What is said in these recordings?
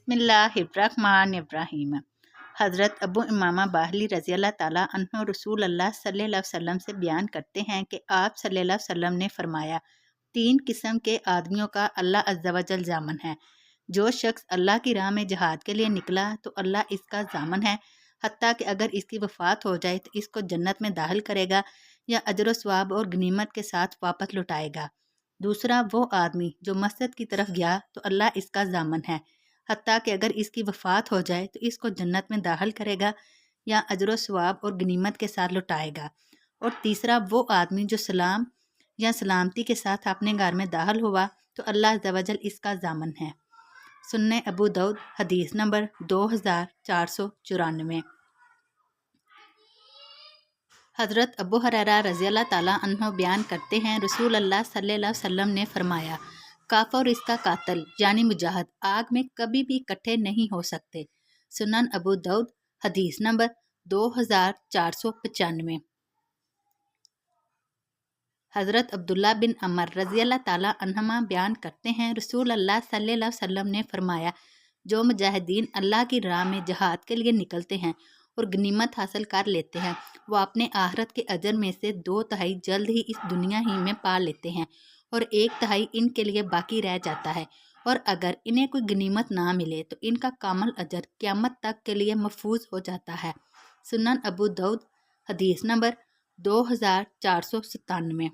बिस्मिल्लाहिर्रहमानिर्रहीम। हज़रत अबू इमामा बाहली रज़ी अल्लाह ताला अन्हो रसूल अल्लाह सल्लल्लाहु अलैहि वसल्लम से बयान करते हैं कि आप सल्लल्लाहु अलैहि वसल्लम ने फरमाया, 3 किस्म के आदमियों का अल्लाह अज़्ज़ा वजल जामन है। जो शख्स अल्लाह की राह में जहाद के लिए निकला तो अल्लाह इसका जामन है, हत्ता कि अगर इसकी वफ़ात हो जाए तो इसको जन्नत में दाखिल करेगा या अजर व सवाब और गनीमत के साथ वापस लौटाएगा। दूसरा वो आदमी जो मस्जिद की तरफ गया तो अल्लाह इसका जामन है, हत्ता कि अगर इसकी वफ़ात हो जाए तो इसको जन्नत में दाखिल करेगा या अजर व सवाब और गनीमत के साथ लौटाएगा। और तीसरा वो आदमी जो सलाम या सलामती के साथ अपने घर में दाखिल हुआ तो अल्लाह अज़्ज़ा वजल इसका जामन है। सुन्ने अबू दाऊद हदीस नंबर 2494। हज़रत अबू हुरैरा रज़ी अल्लाह ताला अन्हो बयान करते हैं, रसूल अल्लाह सल्लल्लाहु अलैहि वसल्लम ने फरमाया, काफ़िर और इसका कातिल यानी मुजाहिद आग में कभी भी इकट्ठे नहीं हो सकते। सुनन अबू दाऊद हदीस नंबर 2495। हज़रत अब्दुल्ला बिन अमर रज़ी अल्लाह ताला अन्हुमा बयान करते हैं, रसूल अल्लाह सल्लल्लाहु अलैहि वसल्लम ने फरमाया, जो मुजाहिदीन अल्लाह की राह में जहाद के लिए निकलते हैं और गनीमत हासिल कर लेते हैं, वो अपने आखिरत के अजर में से 2/3 जल्द ही इस दुनिया ही में पा लेते हैं और 1/3 इनके लिए बाकी रह जाता है। और अगर इन्हें कोई गनीमत ना मिले तो इनका कामल अजर क़यामत तक के लिए महफूज हो जाता है। सुनन अबू दाऊद हदीस नंबर 2497।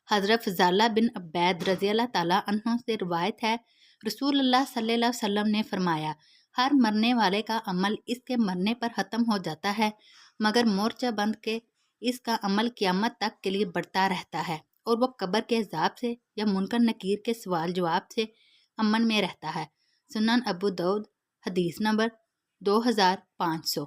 हज़रत फ़ज़ाला बिन अब्बैद रज़ी अल्लाह ताला अन्हो से रिवायत है, रसूल अल्लाह सल्लल्लाहु अलैहि वसल्लम ने फरमाया, हर मरने वाले का अमल इसके मरने पर ख़त्म हो जाता है, मगर मोर्चा बंद के इसका अमल क़यामत तक के लिए बढ़ता रहता है और वह कब्र के अज़ाब से या मुनकर नकीर के सवाल जवाब से अमन में रहता है। सुनन अबू दाऊद हदीस नंबर 2500।